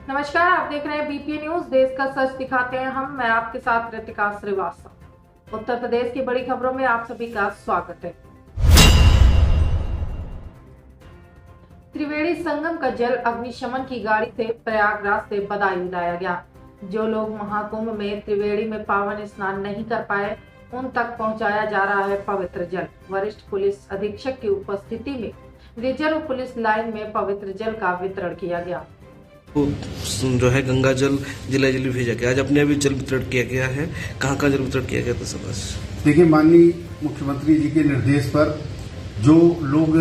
नमस्कार, आप देख रहे हैं बीपीए न्यूज। देश का सच दिखाते हैं हम। मैं आपके साथ रितिका श्रीवास्तव। उत्तर प्रदेश की बड़ी खबरों में आप सभी का स्वागत है। त्रिवेणी संगम का जल अग्निशमन की गाड़ी से प्रयागराज से बदायूं लाया गया। जो लोग महाकुंभ में त्रिवेणी में पावन स्नान नहीं कर पाए, उन तक पहुंचाया जा रहा है पवित्र जल। वरिष्ठ पुलिस अधीक्षक की उपस्थिति में रिजर्व पुलिस लाइन में पवित्र जल का वितरण किया गया। जो है गंगा जल जिला जिले भेजा गया। आज अपने अभी जल वितरण किया गया है। कहाँ जल वितरण किया गया था समाज? देखिए, माननीय मुख्यमंत्री जी के निर्देश पर जो लोग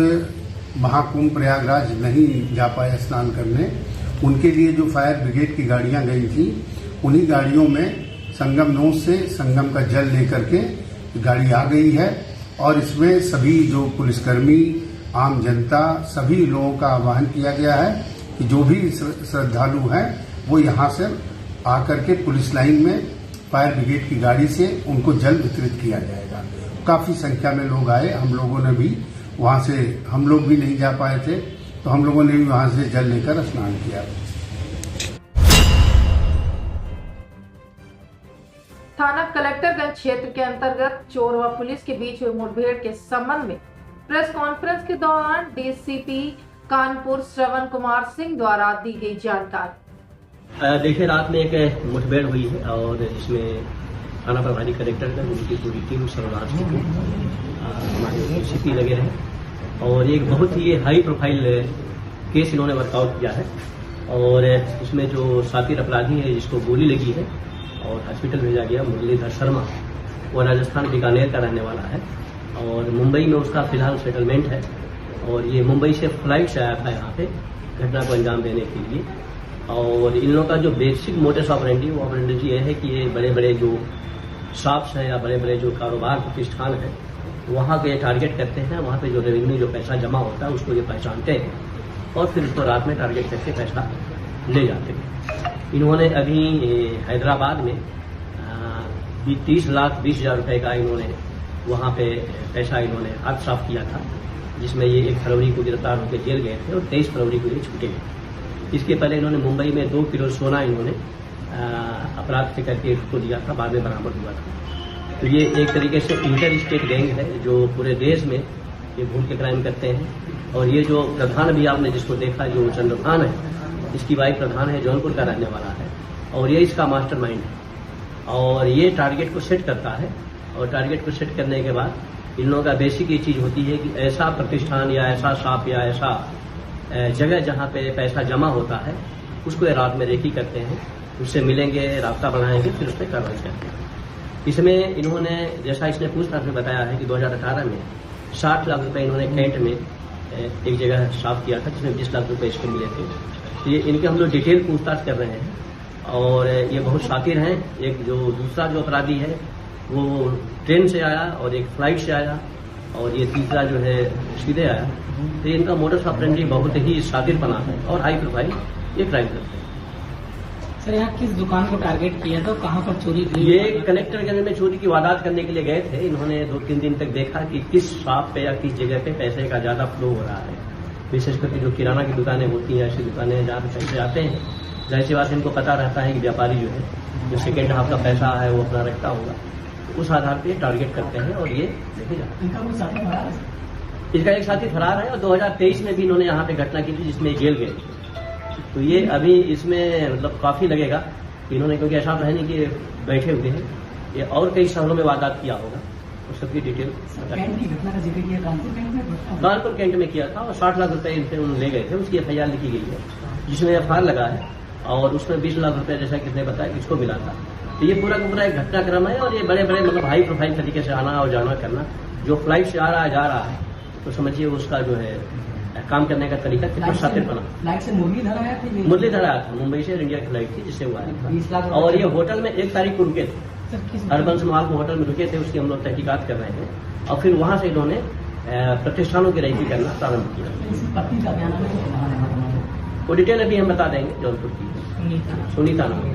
महाकुंभ प्रयागराज नहीं जा पाए स्नान करने, उनके लिए जो फायर ब्रिगेड की गाड़ियां गई थी, उन्हीं गाड़ियों में संगम नोद से संगम का जल लेकर के गाड़ी आ गई है। और इसमें सभी जो पुलिसकर्मी, आम जनता, सभी लोगों का आह्वान किया गया है कि जो भी श्रद्धालु हैं वो यहाँ से आकर के पुलिस लाइन में फायर ब्रिगेड की गाड़ी से उनको जल वितरित किया जाएगा। काफी संख्या में लोग आए। हम लोगों ने भी वहां से, हम लोग भी नहीं जा पाए थे, तो हम लोगों ने भी वहां से जल लेकर स्नान किया। थाना कलेक्टरगंज क्षेत्र के अंतर्गत चोर व पुलिस के बीच हुई मुठभेड़ के संबंध में प्रेस कॉन्फ्रेंस के दौरान डीसीपी कानपुर श्रवण कुमार सिंह द्वारा दी गई जानकारी। देखिए, रात में एक मुठभेड़ हुई है और इसमें थाना प्रभारी कलेक्टरगंज, उनकी पूरी टीम, सर्वराज हमारे सीपी लगे हैं और एक बहुत ही हाई प्रोफाइल केस इन्होंने वर्कआउट किया है। और इसमें जो साथी अपराधी है जिसको गोली लगी है और हॉस्पिटल भेजा गया, मुरलीधर शर्मा, वो राजस्थान बीकानेर का रहने वाला है और मुंबई में उसका फिलहाल सेटलमेंट है। और ये मुंबई से फ्लाइट से आया था यहाँ पे घटना को अंजाम देने के लिए। और इन लोगों का जो बेसिक मोटिव ऑपरेंडी ये है कि ये बड़े बड़े जो शॉप्स हैं या बड़े बड़े जो कारोबार प्रतिष्ठान हैं, वहाँ को ये टारगेट करते हैं। वहाँ पे जो रेवेन्यू, जो पैसा जमा होता है, उसको ये पहचानते हैं और फिर उसको रात में टारगेट करके पैसा ले जाते हैं। इन्होंने अभी हैदराबाद में 30,20,000 रुपये का इन्होंने वहाँ पे पैसा इन्होंने हाथ साफ किया था, जिसमें ये 1 फरवरी को गिरफ्तार होकर जेल गए थे और 23 फरवरी को ये छूटे गए। इसके पहले इन्होंने मुंबई में 2 किलो सोना इन्होंने अपराध से करके उसको दिया था, बाद में बरामद हुआ था। तो ये एक तरीके से इंटर स्टेट गैंग है जो पूरे देश में ये भूल के क्राइम करते हैं। और ये जो प्रधान भी आपने जिसको देखा, जो चंद्रभान है, इसकी वाइफ प्रधान है, जौनपुर का रहने वाला है और ये इसका मास्टरमाइंड है। और ये टारगेट को सेट करता है और टारगेट को सेट करने के बाद इन लोगों का बेसिक ये चीज होती है कि ऐसा प्रतिष्ठान या ऐसा शॉप या ऐसा जगह जहां पे पैसा जमा होता है, उसको ये रात में रेकी करते हैं, उससे मिलेंगे, रास्ता बढ़ाएंगे, फिर उस पर कार्रवाई करते हैं। इसमें इन्होंने, जैसा इसने पूछताछ में बताया है कि 2018 में 60 लाख रुपए इन्होंने कैंट में एक जगह साफ किया था, जिसमें 20 लाख रुपए इसको मिले थे। तो ये इनके हम लोग डिटेल पूछताछ कर रहे हैं और ये बहुत शातिर हैं। एक जो दूसरा जो अपराधी है वो ट्रेन से आया और एक फ्लाइट से आया और ये तीसरा जो है सीधे आया। तो इनका मोडस ऑपरेंडी बहुत ही शातिरपना है और हाई प्रोफाइल ये क्राइम करते हैं। सर, यहाँ किस दुकान को टारगेट किया था, कहाँ पर चोरी हुई? ये कलेक्टरगंज में चोरी की वारदात करने के लिए गए थे। इन्होंने 2-3 दिन तक देखा कि किस शॉप पे या किस जगह पे पैसे का ज्यादा फ्लो हो रहा है। विशेष करके जो किराना की दुकानें होती हैं, ऐसी दुकानें जहाँ पे पैसे आते हैं, जाहिर सी बात इनको पता रहता है कि व्यापारी जो है, जो सेकेंड हाफ का पैसा है वो अपना रखता होगा, उस आधार पे टारगेट करते हैं और ये देखे जाते हैं। इसका एक साथी फरार है और 2023 में भी इन्होंने यहाँ पे घटना की थी जिसमें जेल गए थे। तो ये अभी इसमें मतलब काफी लगेगा इन्होंने, क्योंकि ऐसा है नहीं कि बैठे हुए हैं, ये और कई शहरों में वारदात किया होगा। उस सबकी डिटेल की घटना का जिक्र किया कानपुर कैंट में किया था और 60 लाख रुपए इनसे उन्होंने ले गए थे। उसकी FIR लिखी गई है जिसमें FIR लगा है और उसमें 20 लाख रुपए, जैसा किसने बताया, इसको मिला था। तो ये पूरा का पूरा एक घटनाक्रम है और ये बड़े बड़े मतलब हाई प्रोफाइल तरीके से आना और जाना करना। जो फ्लाइट से आ रहा है, जा रहा है, तो समझिए उसका जो है काम करने का तरीका कितना शातिरपना। फ्लाइट से मुरलीधर आया था? मुरलीधर आया था, मुंबई से इंडिया की फ्लाइट थी जिससे वो आया था। और ये होटल में 1 तारीख को रुके थे, हरबंस महल को होटल में रुके थे। उसकी हम लोग तहकीकात कर रहे हैं और फिर वहां से इन्होंने प्रतिष्ठानों की रेकी करना प्रारंभ किया। वो डिटेल अभी हम बता देंगे। जौनपुर की सुनीता नाम।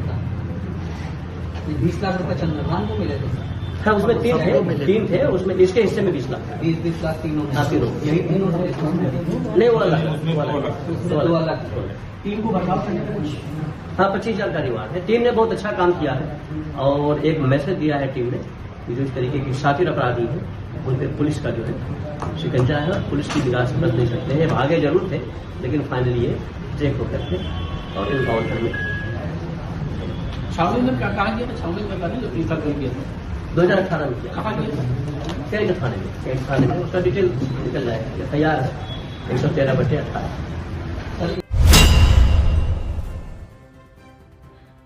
20 लाख रुपए चंद्रभान को मिले थे। हाँ, उसमें तीन थे उसमें इसके हिस्से में 20 लाख 20 लाख तीनों यही तीनों नहीं वो अलग टीम को बर्बाद करने का कुछ हाँ 25 जानकारी हुआ है। टीम ने बहुत अच्छा काम किया है और एक मैसेज दिया है टीम ने कि जो इस तरीके की शातिर अपराधी है उन पर पुलिस का जो है शिकंजा है और पुलिस की निगाह से बच नहीं सकते हैं। भागे जरूर थे लेकिन फाइनली ये चेक होकर के और इनकाउंटर में छावनी में कहा किया था, छावनी में जो प्रीफर कर किया था 2018 में किया कहाँ किया था? कैंट थाने में उसका डिटेल निकल जाएगा। तैयार है 113/18।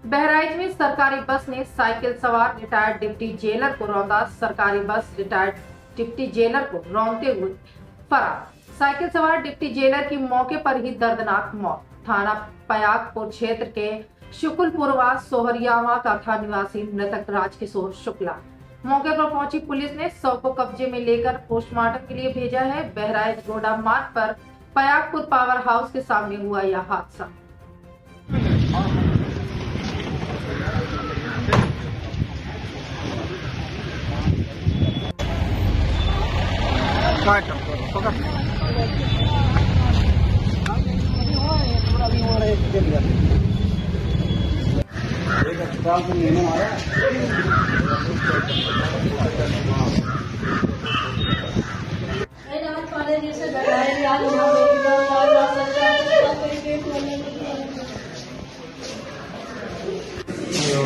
बहराइच में सरकारी बस ने साइकिल सवार रिटायर्ड डिप्टी जेलर को रौंदा। सरकारी बस रिटायर्ड डिप्टी जेलर को रौंदते हुए फरार। साइकिल सवार डिप्टी जेलर की मौके पर ही दर्दनाक मौत। थाना पयागपुर क्षेत्र के शुक्लपुरवास सोहरियावा का था निवासी मृतक राजकिशोर शुक्ला। मौके पर पहुंची पुलिस ने शव को कब्जे में लेकर पोस्टमार्टम के लिए भेजा है। बहराइच गोडा मार्ग पर पयागपुर पावर हाउस के सामने हुआ यह हादसा।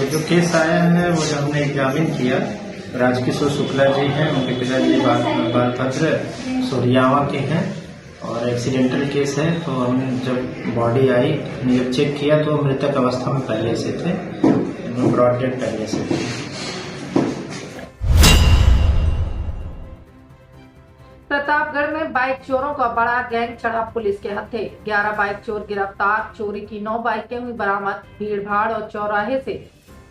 जो केस आया है वो जो हमने एग्जामिन किया, राजकिशोर शुक्ला जी हैं, उनके पिताजी बालभद्र सोहरियावा के हैं और एक्सीडेंटल केस है। तो हम जब बॉडी आई जब चेक किया तो मृतक अवस्था में पहले से थे, ब्रॉड डेड पहले से थे। प्रतापगढ़ में बाइक चोरों का बड़ा गैंग चढ़ा पुलिस के हत्थे। 11 बाइक चोर गिरफ्तार। चोरी की 9 बाइकें हुई बरामद। भीड़ भाड़ और चौराहे से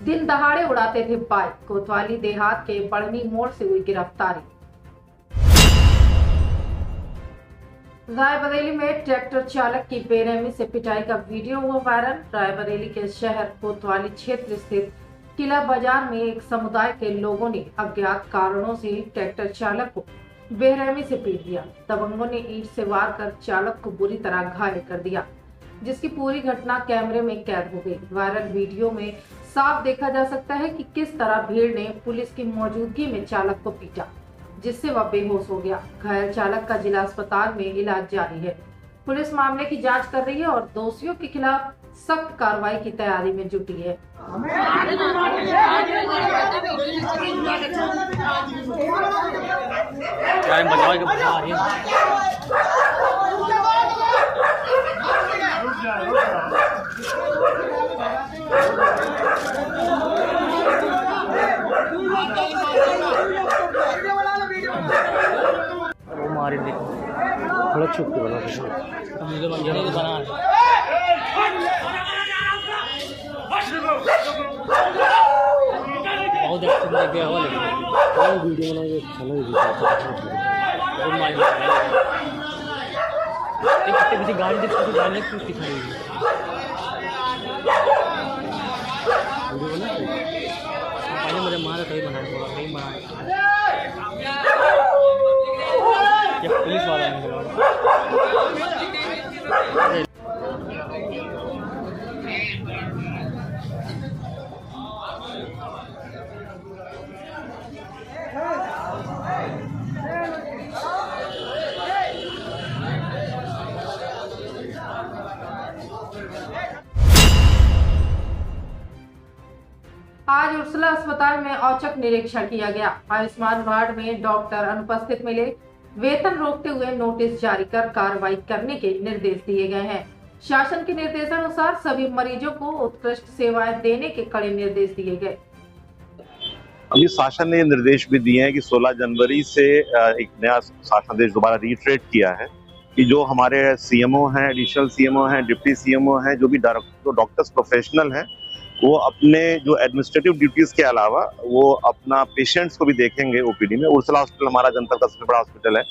दिन दहाड़े उड़ाते थे बाइक। कोतवाली देहात के बढ़नी मोड़ से हुई गिरफ्तारी। रायबरेली में ट्रैक्टर चालक की बेरहमी से पिटाई का वीडियो हुआ वायरल। रायबरेली के शहर कोतवाली क्षेत्र स्थित किला बाजार में एक समुदाय के लोगों ने अज्ञात कारणों से ट्रैक्टर चालक को बेरहमी से पीट दिया। दबंगों ने ईंट से वार कर चालक को बुरी तरह घायल कर दिया, जिसकी पूरी घटना कैमरे में कैद हो गई। वायरल वीडियो में साफ देखा जा सकता है कि किस तरह भीड़ ने पुलिस की मौजूदगी में चालक को पीटा, जिससे वह बेहोश हो गया। घायल चालक का जिला अस्पताल में इलाज जारी है। पुलिस मामले की जांच कर रही है और दोषियों के खिलाफ सख्त कार्रवाई की तैयारी में जुटी है। थोड़ा चुप के बना बहुत गया हुआ लेकिन वीडियो किसी गाड़ी दिखाई गाड़ी दिखाई पहले मुझे मारा कहीं बनाया कहीं बनाया पुलिस वाला आज उर्सला अस्पताल में औचक निरीक्षण किया गया। आयुष्मान वार्ड में डॉक्टर अनुपस्थित मिले। वेतन रोकते हुए नोटिस जारी कर कार्रवाई करने के निर्देश दिए गए हैं। शासन के निर्देशानुसार सभी मरीजों को उत्कृष्ट सेवाएं देने के कड़े निर्देश दिए गए। अभी शासन ने निर्देश भी दिए हैं कि 16 जनवरी से एक नया शासनादेश दोबारा रीट्रेट किया है कि जो हमारे सीएमओ हैं, एडिशनल सीएमओ हैं, डिप्टी सीएमओ हैं, जो भी डॉक्टर्स प्रोफेशनल हैं, वो अपने जो एडमिनिस्ट्रेटिव ड्यूटीज के अलावा वो अपना पेशेंट्स को भी देखेंगे ओपीडी में। उर्सला हॉस्पिटल हमारा जनपद का सबसे बड़ा हॉस्पिटल है।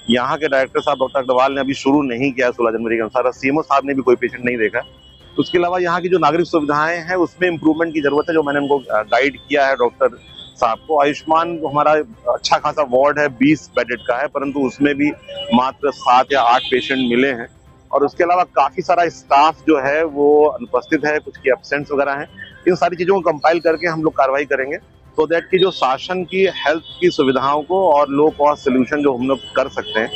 यहाँ के डायरेक्टर साहब डॉक्टर अग्रवाल ने अभी शुरू नहीं किया 16 जनवरी के अनुसार। सीएमओ साहब ने भी कोई पेशेंट नहीं देखा। उसके अलावा यहाँ की जो नागरिक सुविधाएं हैं उसमें इम्प्रूवमेंट की जरूरत है, जो मैंने उनको गाइड किया है डॉक्टर साहब को। आयुष्मान हमारा अच्छा खासा वार्ड है, 20 बेडेड का है, परंतु उसमें भी मात्र 7 या 8 पेशेंट मिले हैं और उसके अलावा काफी सारा स्टाफ जो है वो अनुपस्थित है, कुछ की एब्सेंट्स वगैरह हैं। इन सारी चीजों को कंपाइल करके हम लोग कार्रवाई करेंगे तो दैट कि जो शासन की हेल्थ की सुविधाओं को और लो कॉस्ट सोल्यूशन जो हम लोग कर सकते हैं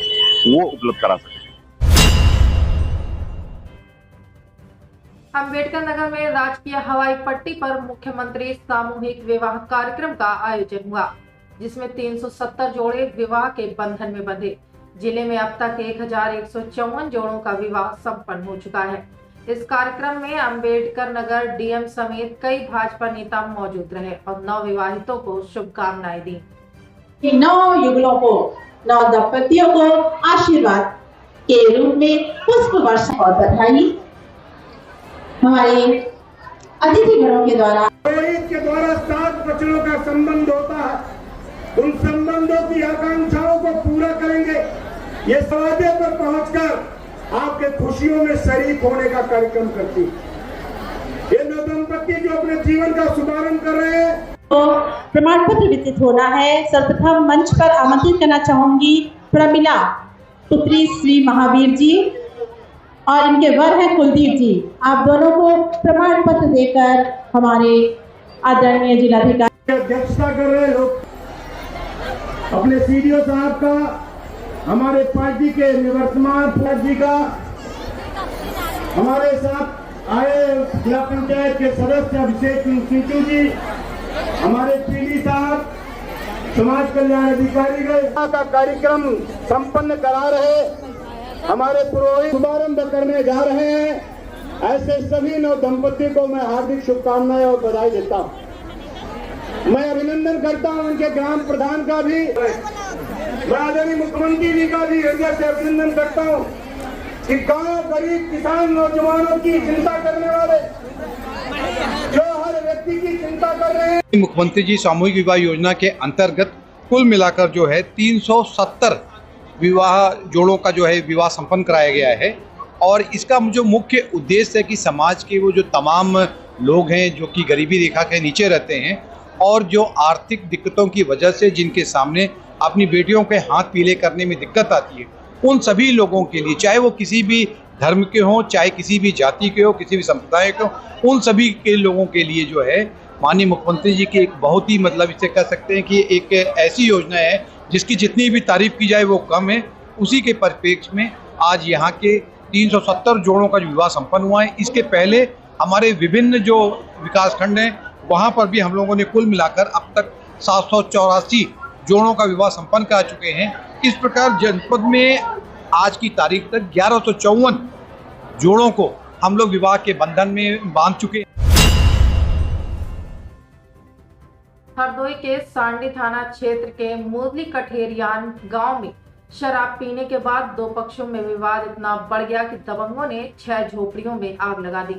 वो उपलब्ध करा सकते हैं। अम्बेडकर नगर में राजकीय हवाई पट्टी पर मुख्यमंत्री सामूहिक विवाह कार्यक्रम का आयोजन हुआ, जिसमें 370 जोड़े विवाह के बंधन में बंधे। जिले में अब तक 1154 जोड़ों का विवाह संपन्न हो चुका है। इस कार्यक्रम में अम्बेडकर नगर डीएम समेत कई भाजपा नेता मौजूद रहे और नवविवाहितों को शुभकामनाएं दी। नौ युगलों को, नौ दंपतियों को आशीर्वाद के रूप में पुष्प वर्षा और बधाई हमारे अतिथि घरों के द्वारा के द्वारा 7 वचनों का संबंध होता है। उन संबंधों की आकांक्षाओं को पूरा करेंगे। ये समाधि पर पहुंचकर आपके खुशियों में शरीक होने का कार्यक्रम करती है। ये नौ दंपति जो अपने जीवन का शुभारंभ कर रहे हैं तो प्रमाण पत्र वितरित होना है। सर्वप्रथम मंच पर आमंत्रित करना चाहूंगी प्रमिला पुत्री श्री महावीर जी और इनके वर हैं कुलदीप जी। आप दोनों को प्रमाण पत्र देकर हमारे आदरणीय जिलाधिकारी अध्यक्षता कर रहे लोग अपने सीडीओ साहब का, हमारे पार्टी के निवर्तमान जी का, हमारे साथ आए जिला पंचायत के सदस्य अभिषेक सिंचू जी, हमारे पीडी साहब, समाज कल्याण अधिकारी का कार्यक्रम संपन्न करा रहे हमारे पुरोहित शुभारंभ करने जा रहे हैं। ऐसे सभी नव दंपति को मैं हार्दिक शुभकामनाएं और बधाई देता हूं। मैं अभिनंदन करता हूं उनके ग्राम प्रधान का भी, मैं आदरणीय मुख्यमंत्री जी का भी हृदय से अभिनंदन करता हूं कि गांव, गरीब, किसान, नौजवानों की चिंता करने वाले, जो हर व्यक्ति की चिंता कर रहे हैं। मुख्यमंत्री जी सामूहिक विवाह योजना के अंतर्गत कुल मिलाकर जो है 370 विवाह जोड़ों का जो है विवाह संपन्न कराया गया है और इसका जो मुख्य उद्देश्य है कि समाज के वो जो तमाम लोग हैं जो कि गरीबी रेखा के नीचे रहते हैं और जो आर्थिक दिक्कतों की वजह से जिनके सामने अपनी बेटियों के हाथ पीले करने में दिक्कत आती है, उन सभी लोगों के लिए, चाहे वो किसी भी धर्म के हों, चाहे किसी भी जाति के हो, किसी भी संप्रदाय के हो, उन सभी के लोगों के लिए जो है माननीय मुख्यमंत्री जी की एक बहुत ही इसे कह सकते हैं कि एक ऐसी योजना है जिसकी जितनी भी तारीफ की जाए वो कम है। उसी के परिप्रेक्ष्य में आज यहाँ के 370 जोड़ों का विवाह संपन्न हुआ है। इसके पहले हमारे विभिन्न जो विकासखंड हैं वहाँ पर भी हम लोगों ने कुल मिलाकर अब तक 784 जोड़ों का विवाह संपन्न कर चुके हैं। इस प्रकार जनपद में आज की तारीख तक 1154 जोड़ों को हम लोग विवाह के बंधन में बांध चुके हैं। हरदोई के सांडी थाना क्षेत्र के मुरली कठेरियान गांव में शराब पीने के बाद दो पक्षों में विवाद इतना बढ़ गया कि दबंगों ने 6 झोपड़ियों में आग लगा दी।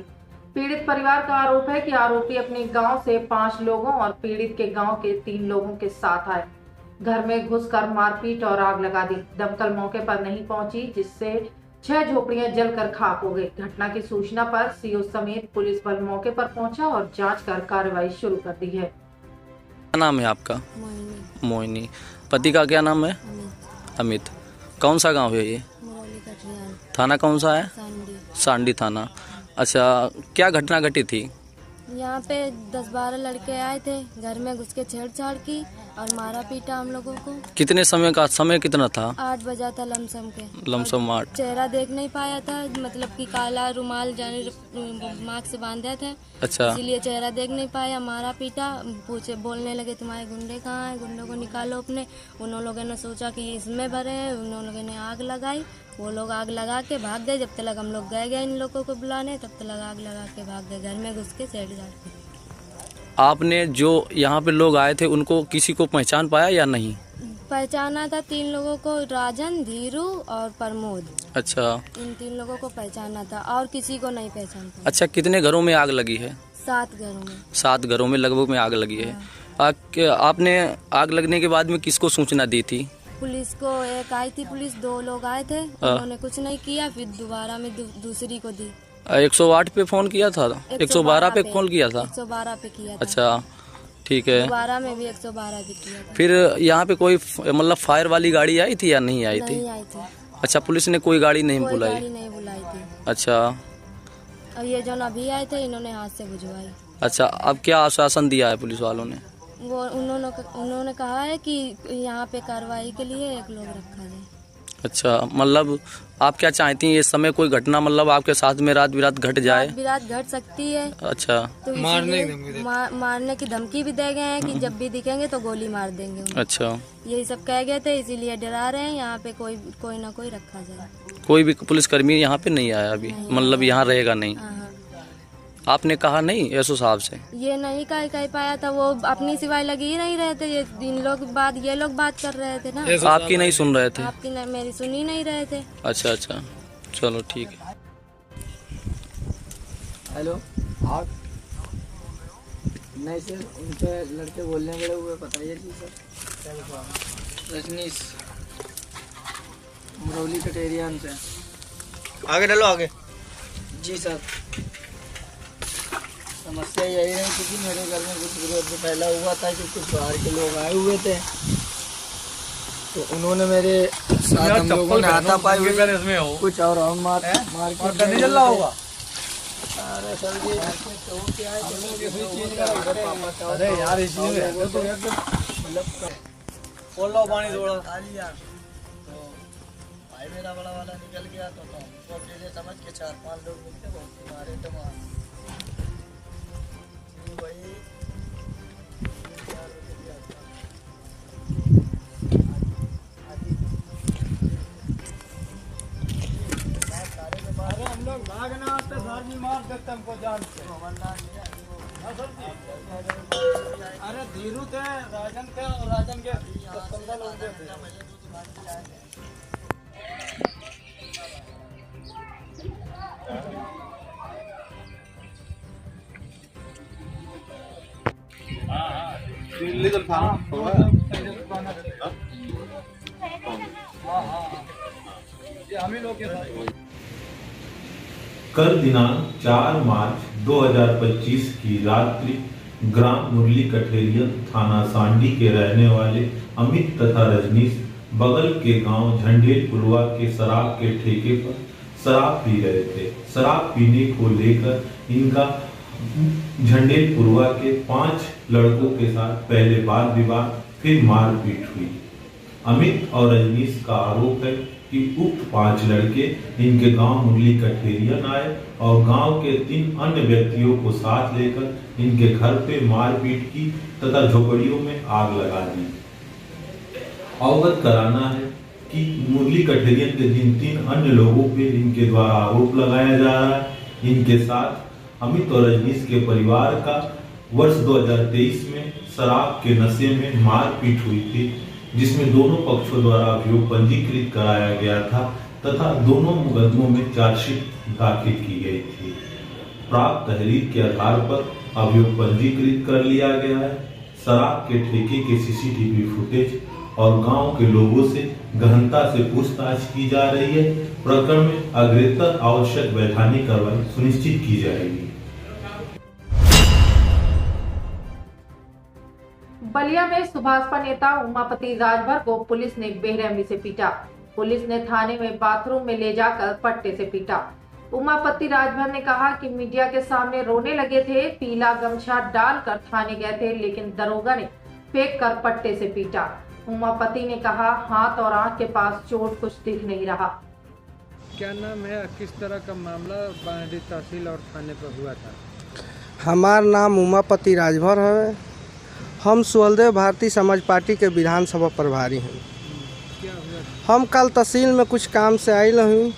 पीड़ित परिवार का आरोप है कि आरोपी अपने गांव से 5 लोगों और पीड़ित के गांव के 3 लोगों के साथ आए, घर में घुसकर मारपीट और आग लगा दी। दमकल मौके पर नहीं पहुंची, जिससे 6 झोपड़ियां जलकर खाक हो गई। घटना की सूचना पर सीओ समेत पुलिस बल मौके पर पहुंचा और जांच कर कार्रवाई शुरू कर दी है। क्या नाम है आपका? मोहिनी। पति का क्या नाम है? अमित। कौन सा गांव है ये? थाना कौन सा है? सांडी थाना। अच्छा, क्या घटना घटी थी? यहाँ पे 10-12 लड़के आए थे, घर में घुस के छेड़छाड़ की और मारा पीटा हम लोगों को। कितने समय कितना था? 8 बजा था लमसम के। लमसम 8। चेहरा देख नहीं पाया था, मतलब कि काला रुमाल जाने मास्क से बांधे थे। अच्छा, इसीलिए चेहरा देख नहीं पाया। मारा पीटा, पूछे, बोलने लगे तुम्हारे गुंडे कहाँ हैं, गुंडों को निकालो अपने। उन लोगों ने सोचा कि इसमें भरे हैं, उन लोगों ने आग लगाई। वो लोग आग लगा के भाग गए। जब तक हम लोग गए इन लोगों को बुलाने, तब तक आग लगा के भाग गए, घर में घुस के सेट जाते। आपने जो यहाँ पे लोग आए थे उनको किसी को पहचान पाया या नहीं? पहचाना था 3 लोगों को, राजन, धीरू और प्रमोद। अच्छा, इन 3 लोगों को पहचाना था और किसी को नहीं पहचानता। अच्छा, कितने घरों में आग लगी है? 7 घरों में। 7 घरों में लगभग में आग लगी है। आपने आग लगने के बाद में किसको सूचना दी थी? पुलिस को एक आई थी पुलिस, 2 लोग आए थे, उन्होंने कुछ नहीं किया। फिर दोबारा में दूसरी को दी। 108 पे फोन किया था? 112 पे कॉल किया था? 112 पे किया था। अच्छा, ठीक है। दोबारा में भी 112 भी किया था। फिर यहाँ पे कोई मतलब फायर वाली गाड़ी आई थी या नहीं आई थी? नहीं आई थी। अच्छा, पुलिस ने कोई गाड़ी नहीं बुलाई? गाड़ी नहीं बुलाई थी। अच्छा, और ये जो अभी आए थे इन्होंने हाथ से बुझवाई। अच्छा, अब क्या आश्वासन दिया है पुलिस वालों ने? वो उन्होंने कहा है कि यहाँ पे कार्रवाई के लिए एक लोग रखा जाए। अच्छा, मतलब आप क्या चाहती हैं इस समय कोई घटना मतलब आपके साथ में रात बिरात घट जाए? रात घट सकती है। अच्छा, तो मारने की धमकी भी दे गए हैं कि जब भी दिखेंगे तो गोली मार देंगे उन्हें। अच्छा, यही सब कह गए थे, इसीलिए डरा रहे हैं यहाँ पे कोई ना कोई रखा जाए। कोई भी पुलिसकर्मी यहाँ पे नहीं आया अभी? मतलब यहाँ रहेगा नहीं? हाँ। आपने कहा नहीं एसओ साहब से? ये नहीं कह पाया था, वो अपनी सिवाय लगी ही नहीं रहे थे। ये लोग बात कर रहे थे ना। आपकी नहीं सुन रहे थे? आपकी मेरी सुन ही नहीं रहे थे। अच्छा अच्छा, चलो ठीक है। हेलो, आप नहीं सर, उनके लड़के बोलने वाले हुए, बताइए जी सर। रजनीश मुरौली कटेरियन से। आगे डालो आगे। जी सर, समस्या यही है क्योंकि मेरे घर में कुछ विरोध फैला हुआ था कि कुछ बाहर के लोग आए हुए थे, तो उन्होंने मेरे साथ हम लोगों ने हाथापाई हुई, कुछ और हम मार के नहीं चल रहा होगा। अरे सर जी, अरे यार इसलिए बोल लो पानी थोड़ा। तो भाई मेरा बड़ा वाला निकल गया तो हमको अकेले समझ के 4-5 लोग मिलते बहुत मारे थे वहाँ। हम लोग भागना आते सर जी मार देते हमको जान से। अरे धीरू थे, राजन थे और राजन के 15 लोग थे। कल दिनांक 4 मार्च 2025 की रात्रि ग्राम मुरली कठेरिया थाना सांडी के रहने वाले अमित तथा रजनीश बगल के गांव झंडेलपुरवा के शराब के ठेके पर शराब पी रहे थे। शराब पीने को लेकर इनका झंडेलपुरवा के 5 लड़कों के साथ पहले वाद विवाद फिर मारपीट हुई। अमित और रजनीश का आरोप है कि उक्त 5 लड़के इनके गांव मुरली कठेरियन आए और गांव के 3 अन्य व्यक्तियों को साथ लेकर इनके घर पे मारपीट की तथा झोपड़ियों में आग लगा दी। अवगत कराना है कि मुरली कठेरियन के जिन 3 अन्य लोगों पे इनके द्वारा आरोप लगाया जा रहा है, इनके साथ अमित और रजनीश के परिवार का वर्ष 2023 में शराब के नशे में मारपीट हुई थी, जिसमें दोनों पक्षों द्वारा अभियोग पंजीकृत कराया गया था तथा दोनों मुकदमों में चार्जशीट दाखिल की गई थी। प्राप्त तहरीर के आधार पर अभियोग पंजीकृत कर लिया गया है। शराब के ठेके के सीसीटीवी फुटेज और गांव के लोगों से गहनता से पूछताछ की जा रही है। प्रकरण में अग्रेतर आवश्यक वैधानिक कार्रवाई सुनिश्चित की जाएगी। बलिया में सुभाषपा नेता उमापति राजभर को पुलिस ने बेरहमी से पीटा। पुलिस ने थाने में बाथरूम में ले जाकर पट्टे से पीटा। उमापति राजभर ने कहा कि मीडिया के सामने रोने लगे थे, पीला गमछा डालकर थाने गए थे, लेकिन दरोगा ने फेंक कर पट्टे से पीटा। उमापति ने कहा हाथ और आंख के पास चोट कुछ दिख नहीं रहा। क्या नाम है, किस तरह का मामला बांडी तहसील और थाने पर हुआ था? हमारा नाम उमापति राजभर है। हम सुहलदेव भारतीय समाज पार्टी के विधानसभा प्रभारी हैं। हम कल तहसील में कुछ काम से आए रही।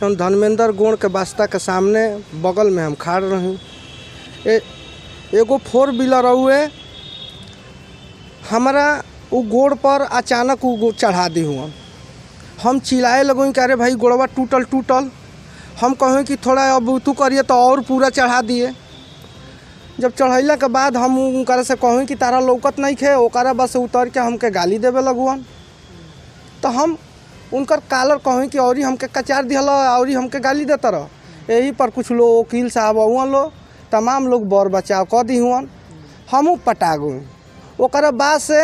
हम धर्मेंद्र गोड़ के बास्ता के सामने बगल में हम खड़ रही। एगो 4 व्हीलर हुए हमारा वो गोड़ पर अचानक वो चढ़ा दी हुआ। हम चिल्लाए लगो कि अरे भाई गोड़वा टूटल। हम कहें कि थोड़ा अब तू करिए तो और पूरा चढ़ा दिए। जब चढ़ैला के बाद हम उनका से कहें कि तारा लौकत नहीं खे, ओकरा बस उतर के हमके गाली देवे लगुअन। तो हम उनकर कालर कहें कि और हमके कचार दिहल और हमके गाली देता रह। यही पर कुछ लोग वकील साहब हुआ लो तमाम लोग बर बचाव कर दी हुआ। हमू पटा गए। ओकरा बाद से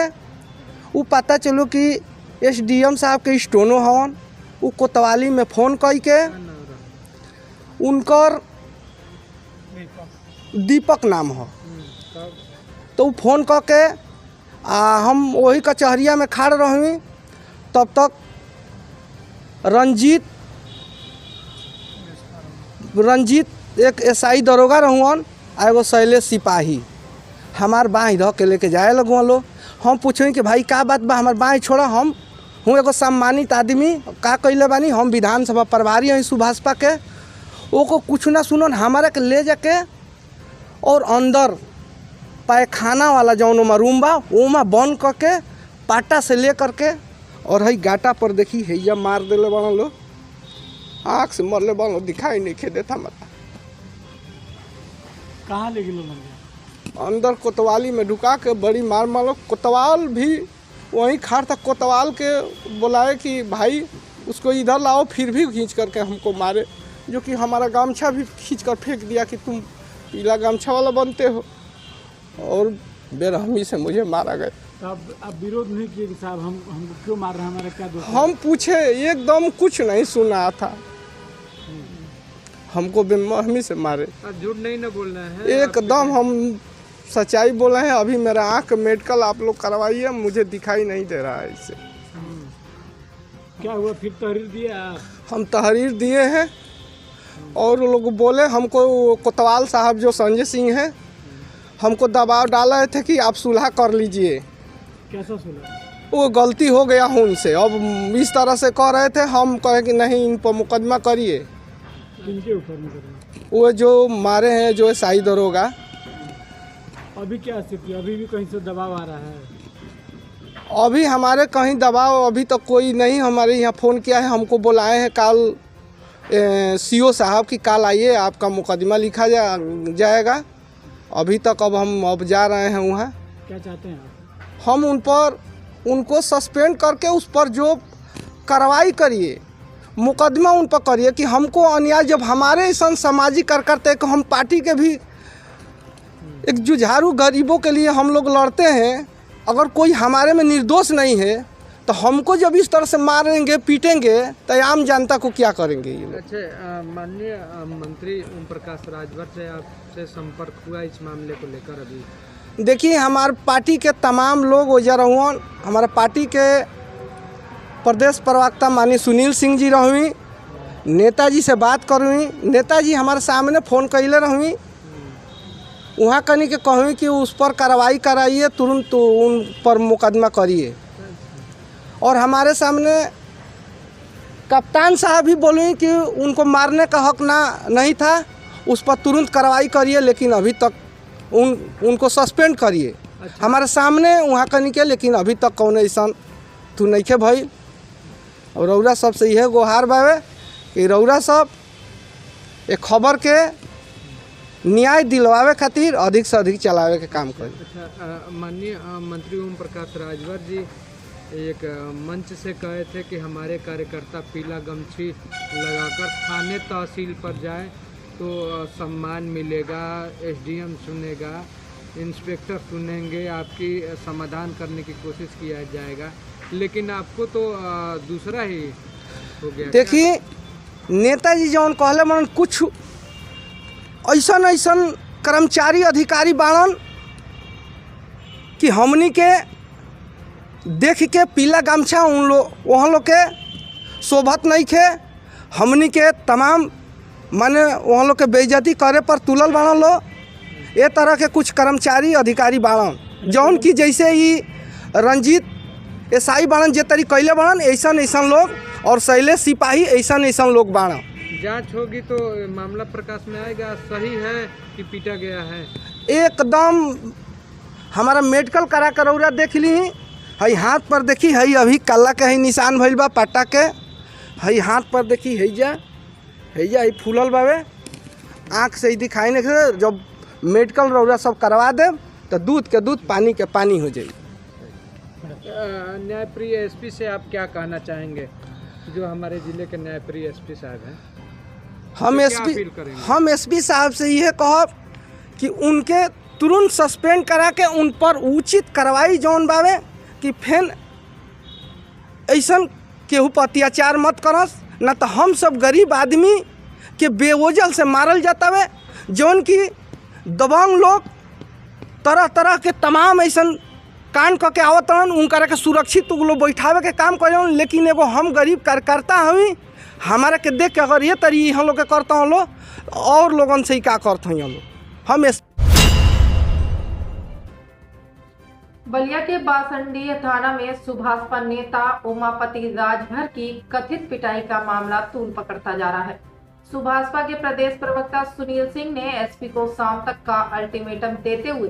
वो पता चलो कि SDM साहब के स्टोनो हवन, वो कोतवाली में फ़ोन कई के उनकर दीपक नाम हो, तो वो फ़ोन करके हम वही कचहरिया में खड़ रही। तब तक रंजीत एक SI दरोगा रहुअन, एगो शैलेश सिपाही हमार बाँह धो के लेके जाए लगुआ लो। हम पूछे कि भाई का बात बा, हमार बाँह छोड़ा, हम हूँ एगो सम्मानित आदमी, का कैले बानी, हम विधानसभा प्रभारी हैं सुभाषपा के। वो को कुछ ना सुनन, हमारे के ले जाके और अंदर पैखाना वाला जौन ओमा रूम बा ओमा बंद करके पाटा से ले करके और हई गाटा पर देखी हैया मार देले बन लो, आँख से मरले बन लो, दिखाई नहीं खे देता मत। कहाँ ले गिलो? अंदर कोतवाली में ढुका के बड़ी मार मारो। कोतवाल भी वहीं खड़ा था, कोतवाल के बुलाए कि भाई उसको इधर लाओ, फिर भी खींच करके हमको मारे, जो कि हमारा गमछा भी खींच कर फेंक दिया कि तुम पीला गमछा वाला बनते हो, और बेरहमी से मुझे मारा गया। अब विरोध नहीं किए कि साहब हमको क्यों मार रहे हैं, हमारा क्या दोष? हम पूछे, एकदम कुछ नहीं सुना था, हमको बेरहमी से मारे। झूठ नहीं ना बोलना है, एकदम हम सच्चाई बोले हैं। अभी मेरा आँख मेडिकल आप लोग करवाइए, मुझे दिखाई नहीं दे रहा है इससे। क्या हुआ फिर? तहरीर दिए आप? हम तहरीर दिए हैं और लोग बोले हमको, कोतवाल साहब जो संजय सिंह हैं, हमको दबाव डाला थे कि आप सुलह कर लीजिए। कैसा सुलह? वो गलती हो गया हूँ उनसे, अब इस तरह से कह रहे थे। हम कहे कि नहीं, इन पर मुकदमा करिए। किनके ऊपर मुकदमा? वो जो मारे हैं, जो SI दरोगा। अभी क्या स्थिति? अभी भी कहीं से दबाव आ रहा है? अभी हमारे कहीं दबाव अभी तक कोई नहीं। हमारे यहाँ फ़ोन किया है, हमको बुलाए हैं कल CO साहब की, कल आइए आपका मुकदमा लिखा जाएगा। अभी तक अब जा रहे हैं वहाँ। क्या चाहते हैं आप? हम उनको सस्पेंड करके उस पर जो कार्रवाई करिए, मुकदमा उन पर करिए कि हमको अन्याय, जब हमारे ऐसा सामाजिक कार्यकर्ता को, हम पार्टी के भी एक जुझारू गरीबों के लिए हम लोग लड़ते हैं, अगर कोई हमारे में निर्दोष नहीं है तो हमको जब इस तरह से मारेंगे पीटेंगे तो आम जनता को क्या करेंगे ये लोग? अच्छा, माननीय मंत्री ओम प्रकाश राजभर से आपसे संपर्क हुआ इस मामले को लेकर? अभी देखिए, हमारे पार्टी के तमाम लोग वजह रहुआ, हमारे पार्टी के प्रदेश प्रवक्ता माननीय सुनील सिंह जी रहुई, नेताजी से बात करूँ, नेताजी हमारे सामने फ़ोन कैले रहुई, वहाँ कहीं के कहूँ कि उस पर कार्रवाई कराइए, तुरंत तो उन पर मुकदमा करिए। और हमारे सामने कप्तान साहब भी बोले कि उनको मारने का हक नहीं था, उस पर तुरंत कार्रवाई करिए, लेकिन अभी तक उनको सस्पेंड करिए। अच्छा। हमारे सामने वहाँ कहीं के, लेकिन अभी तक कौन ऐसा तू नहीं खे भाई। और रौरा सब से यह गुहार बावे कि रौरा सब एक खबर के न्याय दिलवावे खातिर अधिक से अधिक चलावे के काम करें। अच्छा, माननीय मंत्री ओम प्रकाश राजभर जी एक मंच से कहे थे कि हमारे कार्यकर्ता पीला गमछी लगाकर थाने तहसील पर जाए तो सम्मान मिलेगा, SDM सुनेगा, इंस्पेक्टर सुनेंगे, आपकी समाधान करने की कोशिश किया जाएगा, लेकिन आपको तो दूसरा ही हो गया। देखिए, नेताजी जौन कहले मन, कुछ ऐसा कर्मचारी अधिकारी बाड़न कि हमनी के देख के पीला गमछा वहाँ लोग के शोभत नहीं खे, हमनी के तमाम माने वहाँ लोग के बेइज्जती करे पर तुलल बाड़न लो। ये तरह के कुछ कर्मचारी अधिकारी बाड़न जौन की जैसे ही रंजीत SI बाड़न जे तरी कैले बाड़न, ऐसा लोग, और शैलेश सिपाही ऐसा लोग बाड़न। जांच होगी तो मामला प्रकाश में आएगा, सही है कि पीटा गया है। एकदम हमारा मेडिकल करा कर रौरा देख ली, हई हाथ पर देखी, हई अभी काला के हई निशान भइल बा पट्टा के, हई हाथ पर देखी, हैजा हई फूलल बावे, आँख से ही दिखाई नहीं। जब मेडिकल रौरा सब करवा दे तो दूध के दूध, पानी के पानी हो जाए। न्यायप्रिय SP से आप क्या कहना चाहेंगे, जो हमारे जिले के न्यायप्रिय SP साहब हैं? हम SP साहब से यह कहब कि उनके तुरंत सस्पेंड करा के उन पर उचित कार्रवाई जौन बावे कि फिर ऐसा केहू पर अत्याचार मत करस, न तो हम सब गरीब आदमी के बेवजह से मारल जाता है। जौन की दबंग लोग तरह तरह के तमाम ऐसा कांड करके आवत रहन, उनका के सुरक्षित लोग बैठावे के काम कर, लेकिन एगो हम गरीब कार्यकर्ता हमी, हमारे के देख के अगर ये तरी हम लोग के करता हूँ लोग और लोगन से ही क्या करते हैं हम बलिया के बासंडी थाना में सुभाषपा नेता उमापति राजभर की कथित पिटाई का मामला तूल पकड़ता जा रहा है। सुभाषपा के प्रदेश प्रवक्ता सुनील सिंह ने एसपी को शाम तक का अल्टीमेटम देते हुए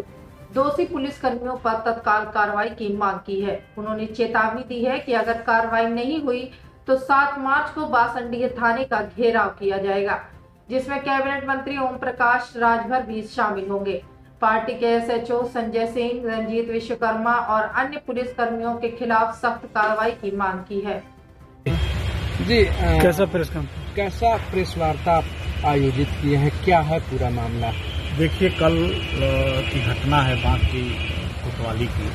दोषी पुलिसकर्मियों पर तत्काल कार्रवाई की मांग की है। उन्होंने चेतावनी दी है कि अगर कार्रवाई नहीं हुई तो 7 मार्च को बासंडी थाने का घेराव किया जाएगा, जिसमें कैबिनेट मंत्री ओम प्रकाश राजभर भी शामिल होंगे। पार्टी के एसएचओ संजय सिंह, रंजीत विश्वकर्मा और अन्य पुलिसकर्मियों के खिलाफ सख्त कार्रवाई की मांग की है। जी कैसा प्रेस वार्ता आयोजित किए हैं, क्या है पूरा मामला? देखिए, कल की घटना है बांकी कोतवाली की।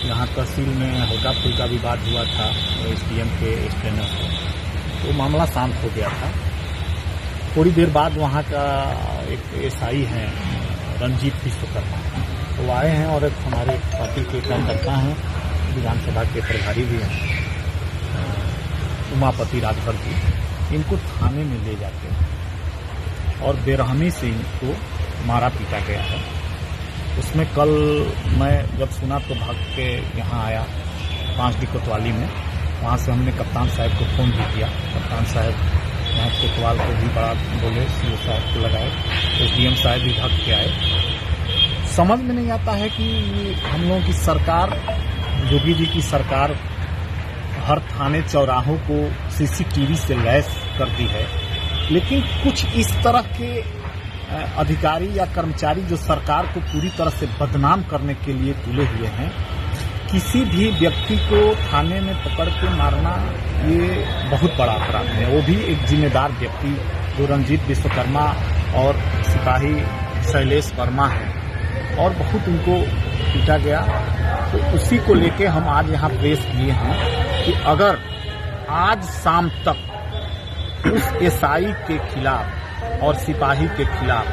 यहाँ तहसील में हल्का फुल्का विवाद हुआ था एसडीएम के स्टेनर से, तो मामला शांत हो गया था। थोड़ी देर बाद वहाँ का एक एसआई हैं रंजीत विश्वकर्मा, वो आए हैं और एक हमारे पार्टी के कार्यकर्ता हैं, विधानसभा के प्रभारी भी हैं उमापति राजभर जी, इनको थाने में ले जाते हैं और बेरहमी से इनको मारा पीटा गया है। उसमें कल मैं जब सुना तो भाग के यहाँ आया 5D कोतवाली में। वहाँ से हमने कप्तान साहब को फ़ोन भी किया। कप्तान साहब यहाँ कोतवाल को भी बड़ा बोले, सीओ साहब को लगाए, एसडीएम साहब भी भाग के आए। समझ में नहीं आता है कि हम लोगों की सरकार, योगी जी की सरकार हर थाने चौराहों को सीसीटीवी से लैस कर दी है, लेकिन कुछ इस तरह के अधिकारी या कर्मचारी जो सरकार को पूरी तरह से बदनाम करने के लिए तुले हुए हैं, किसी भी व्यक्ति को थाने में पकड़ के मारना ये बहुत बड़ा अपराध है। वो भी एक जिम्मेदार व्यक्ति जो रंजीत विश्वकर्मा और सिपाही शैलेश वर्मा है, और बहुत उनको पीटा गया। तो उसी को लेके हम आज यहाँ प्रेस किए हैं कि अगर आज शाम तक उस एसआई के खिलाफ और सिपाही के खिलाफ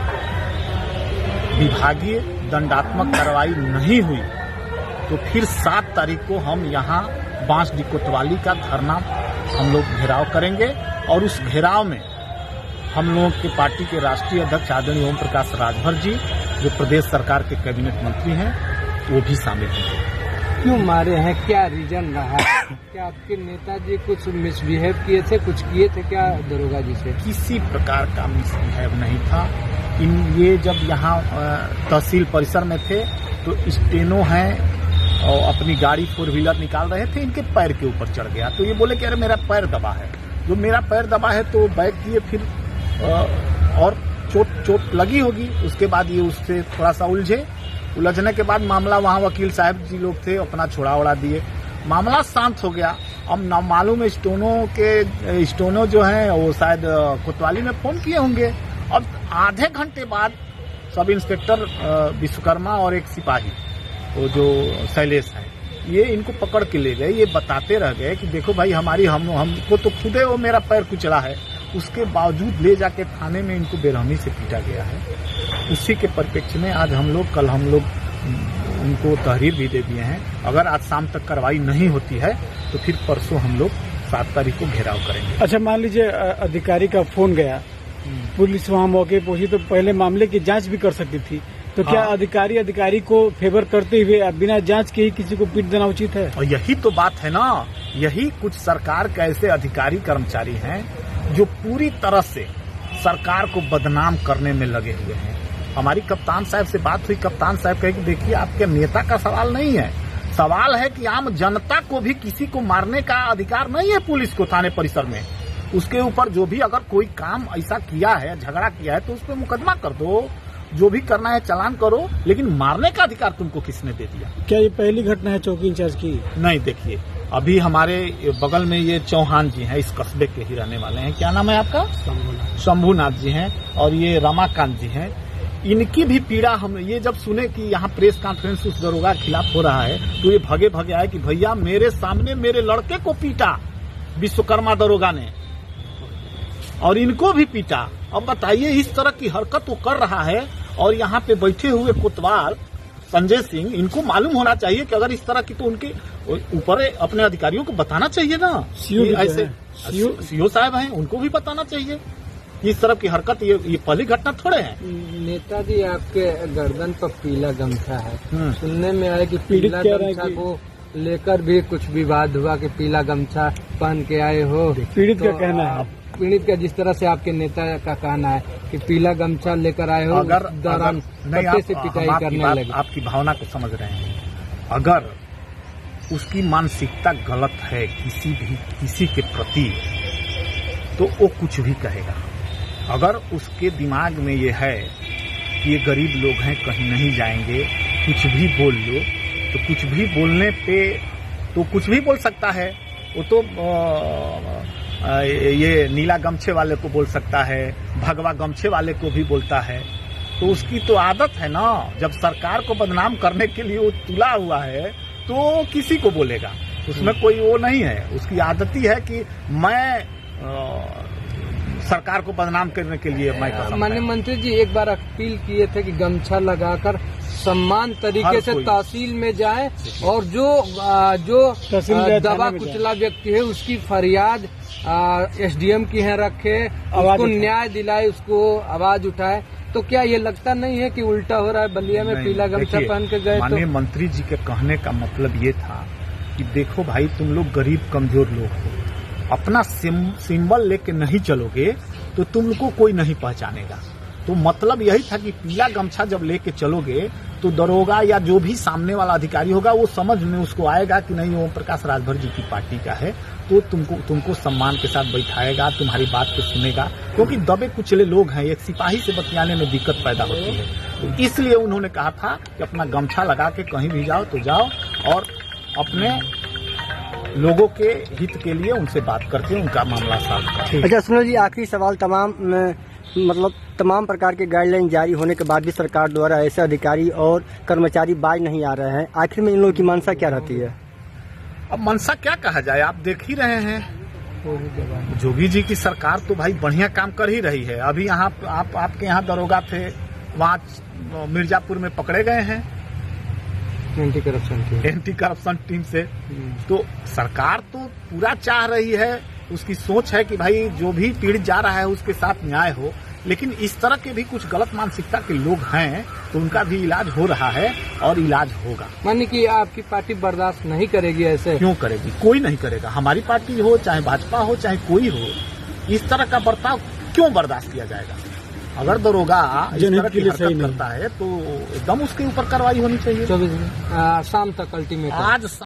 विभागीय दंडात्मक कार्रवाई नहीं हुई तो फिर 7 तारीख को हम यहाँ बांसडी कोतवाली का धरना हम लोग घेराव करेंगे, और उस घेराव में हम लोगों के पार्टी के राष्ट्रीय अध्यक्ष आदरणीय ओम प्रकाश राजभर जी, जो प्रदेश सरकार के कैबिनेट मंत्री हैं, वो भी शामिल हैं। क्यों मारे हैं, क्या रीजन रहा? क्या आपके नेताजी कुछ मिसबिहेव किए थे, कुछ किए थे क्या दरोगा जी से? किसी प्रकार का मिसबिहेव नहीं था। ये जब यहाँ तहसील परिसर में थे तो स्टेनो हैं और अपनी गाड़ी 4 व्हीलर निकाल रहे थे, इनके पैर के ऊपर चढ़ गया। तो ये बोले कि अरे मेरा पैर दबा है। जो मेरा पैर दबा है तो बैग दिए, फिर और चोट लगी होगी। उसके बाद ये उससे थोड़ा सा उलझने के बाद मामला, वहाँ वकील साहब जी लोग थे, अपना छोड़ा उड़ा दिए, मामला शांत हो गया। अब नामालूम स्टोनो जो हैं वो शायद कोतवाली में फोन किए होंगे। अब आधे घंटे बाद सब इंस्पेक्टर विश्वकर्मा और एक सिपाही, वो जो शैलेश है, ये इनको पकड़ के ले गए। ये बताते रह गए कि देखो भाई, हमको तो खुदे वो मेरा पैर कुचला है, उसके बावजूद ले जाके थाने में इनको बेरहमी से पीटा गया है। उसी के परिप्रेक्ष्य में आज कल हम लोग उनको तहरीर भी दे दिए हैं। अगर आज शाम तक कार्रवाई नहीं होती है तो फिर परसों हम लोग 7 तारीख को घेराव करेंगे। अच्छा, मान लीजिए अधिकारी का फोन गया, पुलिस वहाँ मौके पहुंची तो पहले मामले की जांच भी कर सकती थी, तो क्या अधिकारी को फेवर करते हुए बिना जांच के ही किसी को पीट देना उचित है? और यही तो बात है ना, यही कुछ सरकार के ऐसे अधिकारी कर्मचारी हैं जो पूरी तरह से सरकार को बदनाम करने में लगे हुए हैं। हमारी कप्तान साहब से बात हुई, कप्तान साहब कहे कि देखिए, आपके नेता का सवाल नहीं है, सवाल है कि आम जनता को भी किसी को मारने का अधिकार नहीं है पुलिस को थाने परिसर में। उसके ऊपर जो भी अगर कोई काम ऐसा किया है, झगड़ा किया है, तो उस पर मुकदमा कर दो, जो भी करना है चालान करो, लेकिन मारने का अधिकार तुमको किसने दे दिया? क्या ये पहली घटना है चौकी इंचार्ज की? नहीं, देखिए, अभी हमारे बगल में ये चौहान जी हैं, इस कस्बे के ही रहने वाले हैं। क्या नाम है आपका? शंभूनाथ जी हैं, और ये रमाकांत जी हैं। इनकी भी पीड़ा हम ये जब सुने कि यहाँ प्रेस कॉन्फ्रेंस उस दरोगा के खिलाफ हो रहा है तो ये भगे भगे आए कि भैया मेरे सामने मेरे लड़के को पीटा विश्वकर्मा दरोगा ने और इनको भी पीटा। अब बताइए इस तरह की हरकत वो कर रहा है और यहाँ पे बैठे हुए कोतवाल संजय सिंह, इनको मालूम होना चाहिए कि अगर इस तरह की तो उनके ऊपर अपने अधिकारियों को बताना चाहिए ना। ऐसे सीओ साहब हैं, उनको भी बताना चाहिए। इस तरह की हरकत ये पहली घटना थोड़े है। नेताजी आपके गर्दन पर पीला गमछा है, सुनने में आया कि पीला गमछा को लेकर भी कुछ विवाद हुआ कि पीला गमछा पहन के आए हो। पीड़ित का कहना है, पीड़ित का जिस तरह से आपके नेता का कहना है कि पीला गमछा लेकर आए हो, अगर दौरान कट्टे से पिटाई करने लगे। आपकी भावना को समझ रहे हैं। अगर उसकी मानसिकता गलत है किसी के प्रति तो वो कुछ भी कहेगा। अगर उसके दिमाग में ये है कि ये गरीब लोग हैं, कहीं नहीं जाएंगे, कुछ भी बोल लो, तो कुछ भी बोलने पे तो कुछ भी बोल सकता है। वो तो ये नीला गमछे वाले को बोल सकता है, भगवा गमछे वाले को भी बोलता है। तो उसकी तो आदत है ना, जब सरकार को बदनाम करने के लिए वो तुला हुआ है तो किसी को बोलेगा, उसमें कोई वो नहीं है। उसकी आदत ही है कि मैं सरकार को बदनाम करने के लिए मैं कर। माननीय मंत्री जी एक बार अपील किए थे कि गमछा लगाकर सम्मान तरीके से तहसील में जाए और जो दबा कुचला व्यक्ति है उसकी फरियाद एसडीएम की है रखे, उसको न्याय दिलाए, उसको आवाज उठाए। तो क्या ये लगता नहीं है कि उल्टा हो रहा है? बलिया में पीला गमछा पहन के गए। माननीय मंत्री जी के कहने का मतलब ये था कि देखो भाई, तुम लोग गरीब कमजोर लोग हो, अपना सिंबल लेके नहीं चलोगे तो तुमको कोई नहीं पहचानेगा। तो मतलब यही था कि पीला गमछा जब लेके चलोगे तो दरोगा या जो भी सामने वाला अधिकारी होगा वो समझ में उसको आएगा कि नहीं ओम प्रकाश राजभर जी की पार्टी का है, तो तुमको सम्मान के साथ बैठाएगा, तुम्हारी बात को सुनेगा। क्योंकि दबे कुचले लोग हैं, एक सिपाही से बतियाने में दिक्कत पैदा होती है। तो इसलिए उन्होंने कहा था कि अपना गमछा लगा के कहीं भी जाओ तो जाओ और अपने लोगों के हित के लिए उनसे बात करके उनका मामला सॉल्व करें। अच्छा सुनो जी, आखिरी सवाल, तमाम प्रकार के गाइडलाइन जारी होने के बाद भी सरकार द्वारा ऐसे अधिकारी और कर्मचारी बाज नहीं आ रहे हैं, आखिर में इन लोगों की मंशा क्या रहती है? अब मंशा क्या कहा जाए, आप देख ही रहे हैं जोगी जी की सरकार तो भाई बढ़िया काम कर ही रही है। अभी यहाँ आपके यहाँ दरोगा थे, वहाँ मिर्जापुर में पकड़े गए हैं एंटी करप्शन टीम से। तो सरकार तो पूरा चाह रही है, उसकी सोच है कि भाई जो भी पीड़ित जा रहा है उसके साथ न्याय हो। लेकिन इस तरह के भी कुछ गलत मानसिकता के लोग हैं तो उनका भी इलाज हो रहा है और इलाज होगा। मानिए कि आपकी पार्टी बर्दाश्त नहीं करेगी ऐसे? क्यों करेगी, कोई नहीं करेगा। हमारी पार्टी हो चाहे भाजपा हो चाहे कोई हो, इस तरह का बर्ताव क्यों बर्दाश्त किया जाएगा? अगर दरोगा इस तरह की हरकत करता है तो एकदम उसके ऊपर कार्रवाई होनी चाहिए। शाम तक अल्टीमेट आज